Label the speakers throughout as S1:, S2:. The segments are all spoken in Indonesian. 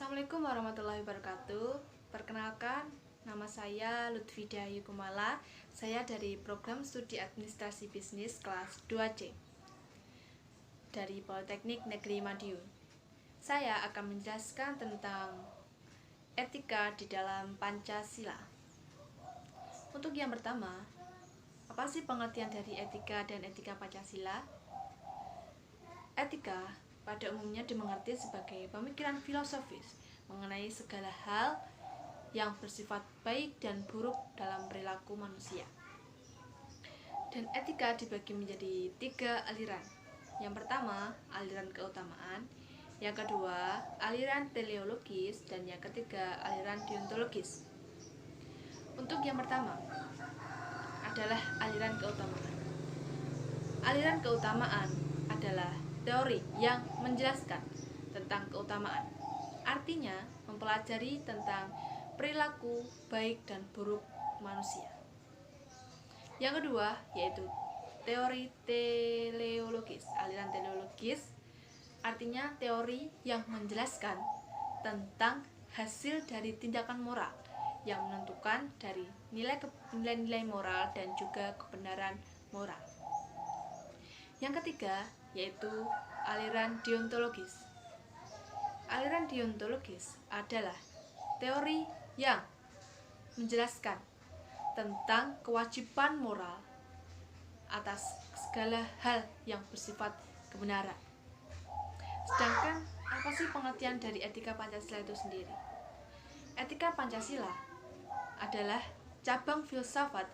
S1: Assalamualaikum warahmatullahi wabarakatuh. Perkenalkan, nama saya Lutfida Yukumala. Saya dari program studi administrasi bisnis kelas 2C dari Politeknik Negeri Madiun. Saya akan menjelaskan tentang etika di dalam Pancasila. Untuk yang pertama, apa sih pengertian dari etika dan etika Pancasila? Etika pada umumnya dimengerti sebagai pemikiran filosofis mengenai segala hal yang bersifat baik dan buruk dalam perilaku manusia. Dan etika dibagi menjadi 3 aliran. Yang pertama, aliran keutamaan. Yang kedua, aliran teleologis. Dan yang ketiga, aliran deontologis. Untuk yang pertama adalah aliran keutamaan. Aliran keutamaan adalah teori yang menjelaskan tentang keutamaan. Artinya, mempelajari tentang perilaku baik dan buruk manusia. Yang kedua, yaitu teori teleologis. Aliran teleologis artinya teori yang menjelaskan tentang hasil dari tindakan moral yang menentukan dari nilai-nilai moral dan juga kebenaran moral. Yang ketiga, yaitu aliran deontologis. Aliran deontologis adalah teori yang menjelaskan tentang kewajiban moral atas segala hal yang bersifat kebenaran. Sedangkan apa sih pengertian dari etika Pancasila itu sendiri? Etika Pancasila adalah cabang filsafat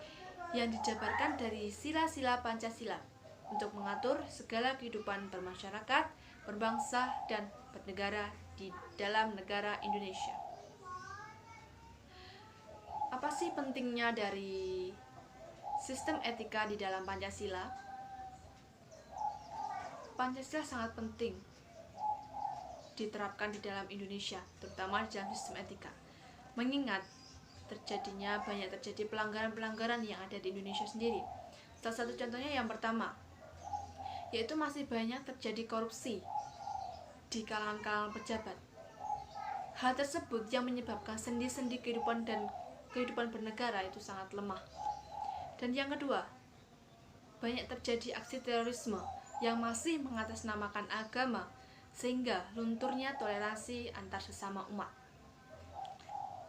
S1: yang dijabarkan dari sila-sila Pancasila untuk mengatur segala kehidupan bermasyarakat, berbangsa, dan bernegara di dalam negara Indonesia. Apa sih pentingnya dari sistem etika di dalam Pancasila? Pancasila sangat penting diterapkan di dalam Indonesia, terutama di dalam sistem etika. Mengingat banyak terjadi pelanggaran-pelanggaran yang ada di Indonesia sendiri. Salah satu contohnya yang pertama, yaitu masih banyak terjadi korupsi di kalangan pejabat. Hal tersebut yang menyebabkan sendi-sendi kehidupan bernegara itu sangat lemah. Dan yang kedua, banyak terjadi aksi terorisme yang masih mengatasnamakan agama sehingga lunturnya toleransi antar sesama umat.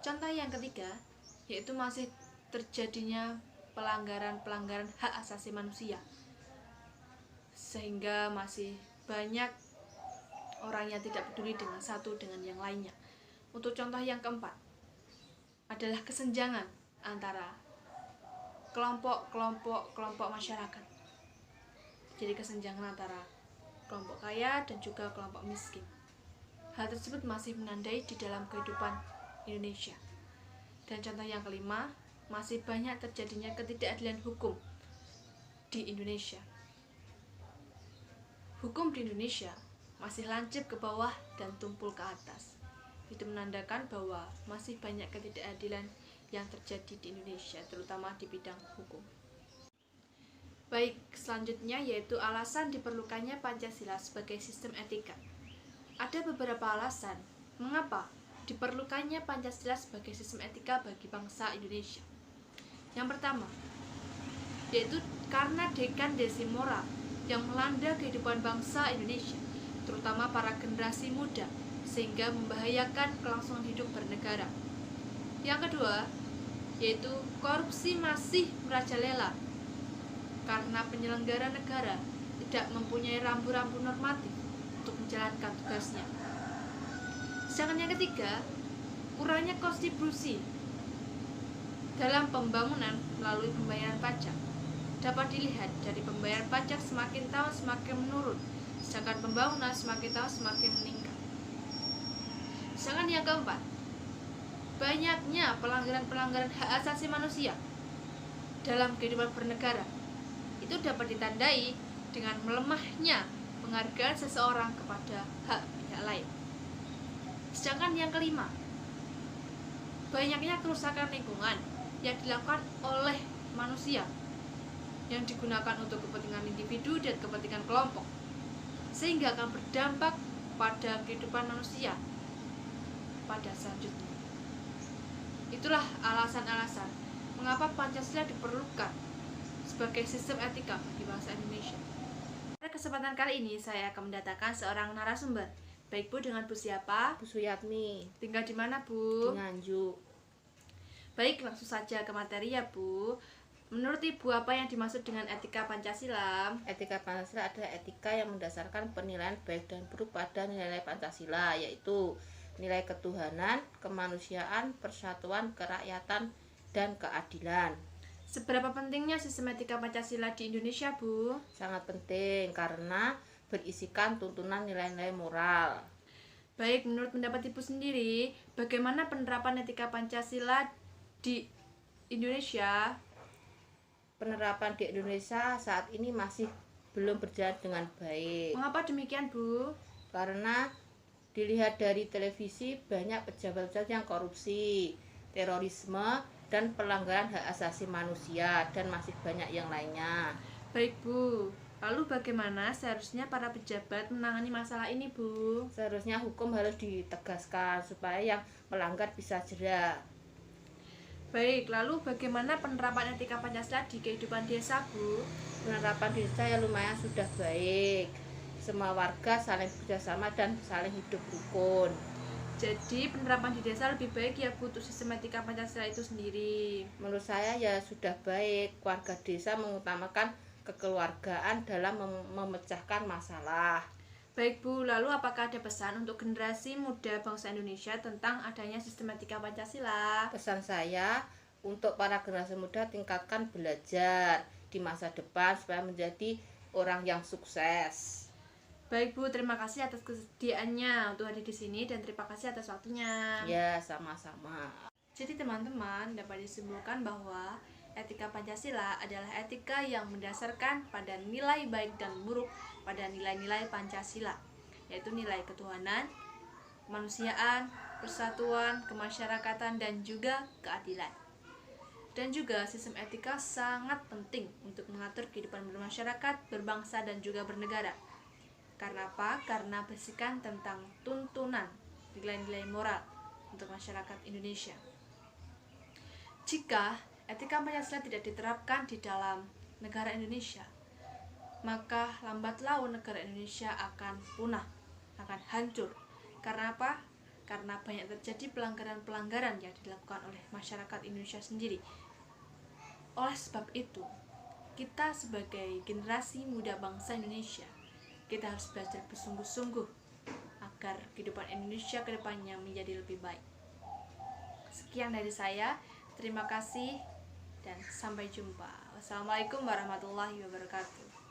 S1: Contoh yang ketiga, yaitu masih terjadinya pelanggaran hak asasi manusia, sehingga masih banyak orang yang tidak peduli dengan satu dengan yang lainnya. Untuk contoh yang keempat adalah kesenjangan antara kelompok masyarakat. Jadi kesenjangan antara kelompok kaya dan juga kelompok miskin. Hal tersebut masih menandai di dalam kehidupan Indonesia. Dan contoh yang kelima, masih banyak terjadinya ketidakadilan hukum di Indonesia. Hukum di Indonesia masih lancip ke bawah dan tumpul ke atas. Itu menandakan bahwa masih banyak ketidakadilan yang terjadi di Indonesia, terutama di bidang hukum. Baik, selanjutnya yaitu alasan diperlukannya Pancasila sebagai sistem etika. Ada beberapa alasan mengapa diperlukannya Pancasila sebagai sistem etika bagi bangsa Indonesia. Yang pertama, yaitu karena dekadasi moral yang melanda kehidupan bangsa Indonesia, terutama para generasi muda, sehingga membahayakan kelangsungan hidup bernegara. Yang kedua, yaitu korupsi masih merajalela karena penyelenggara negara tidak mempunyai rambu-rambu normatif untuk menjalankan tugasnya. Sedangkan yang ketiga, kurangnya kontribusi dalam pembangunan melalui pembayaran pajak. Dapat dilihat dari pembayaran pajak semakin tahun semakin menurun, sedangkan pembangunan semakin tahun semakin meningkat. Sedangkan yang keempat, banyaknya pelanggaran hak asasi manusia dalam kehidupan bernegara. Itu dapat ditandai dengan melemahnya penghargaan seseorang kepada hak pihak lain. Sedangkan yang kelima, banyaknya kerusakan lingkungan yang dilakukan oleh manusia yang digunakan untuk kepentingan individu dan kepentingan kelompok, sehingga akan berdampak pada kehidupan manusia pada selanjutnya. Itulah alasan-alasan mengapa Pancasila diperlukan sebagai sistem etika bagi bangsa Indonesia. Pada kesempatan kali ini saya akan mendatangkan seorang narasumber. Baik Bu, dengan Bu siapa?
S2: Bu Suyatmi.
S1: Tinggal di mana Bu?
S2: Di Nganjuk.
S1: Baik, langsung saja ke materi ya Bu. Menurut Ibu, apa yang dimaksud dengan etika Pancasila?
S2: Etika Pancasila adalah etika yang mendasarkan penilaian baik dan buruk pada nilai-nilai Pancasila, yaitu nilai ketuhanan, kemanusiaan, persatuan, kerakyatan, dan keadilan.
S1: Seberapa pentingnya sistem etika Pancasila di Indonesia, Bu?
S2: Sangat penting karena berisikan tuntunan nilai-nilai moral.
S1: Baik, menurut pendapat Ibu sendiri, bagaimana penerapan etika Pancasila di Indonesia?
S2: Penerapan di Indonesia saat ini masih belum berjalan dengan baik.
S1: Mengapa demikian, Bu?
S2: Karena dilihat dari televisi banyak pejabat-pejabat yang korupsi, terorisme, dan pelanggaran hak asasi manusia, dan masih banyak yang lainnya.
S1: Baik Bu, lalu bagaimana seharusnya para pejabat menangani masalah ini Bu?
S2: Seharusnya hukum harus ditegaskan supaya yang melanggar bisa jera.
S1: Baik, lalu bagaimana penerapan etika Pancasila di kehidupan desa Bu?
S2: Penerapan di desa yang lumayan sudah baik. Semua warga saling bekerjasama dan saling hidup rukun.
S1: Jadi penerapan di desa lebih baik ya Bu untuk sistem etika Pancasila itu sendiri.
S2: Menurut saya ya sudah baik. Warga desa mengutamakan kekeluargaan dalam memecahkan masalah.
S1: Baik Bu, lalu apakah ada pesan untuk generasi muda bangsa Indonesia tentang adanya sistem etika Pancasila?
S2: Pesan saya untuk para generasi muda, tingkatkan belajar di masa depan supaya menjadi orang yang sukses.
S1: Baik Bu, terima kasih atas kesediaannya untuk hadir di sini dan terima kasih atas waktunya.
S2: Ya, sama-sama.
S1: Jadi teman-teman, dapat disimpulkan bahwa etika Pancasila adalah etika yang mendasarkan pada nilai baik dan buruk pada nilai-nilai Pancasila, yaitu nilai ketuhanan, kemanusiaan, persatuan, kemasyarakatan, dan juga keadilan. Dan juga sistem etika sangat penting untuk mengatur kehidupan bermasyarakat, berbangsa, dan juga bernegara. Karena apa? Karena berisikan tentang tuntunan nilai-nilai moral untuk masyarakat Indonesia. Jika etika Pancasila tidak diterapkan di dalam negara Indonesia, maka lambat laun negara Indonesia akan punah, akan hancur. Karena apa? Karena banyak terjadi pelanggaran-pelanggaran yang dilakukan oleh masyarakat Indonesia sendiri. Oleh sebab itu, kita sebagai generasi muda bangsa Indonesia, kita harus belajar bersungguh-sungguh agar kehidupan Indonesia ke depannya menjadi lebih baik. Sekian dari saya, terima kasih dan sampai jumpa. Wassalamualaikum warahmatullahi wabarakatuh.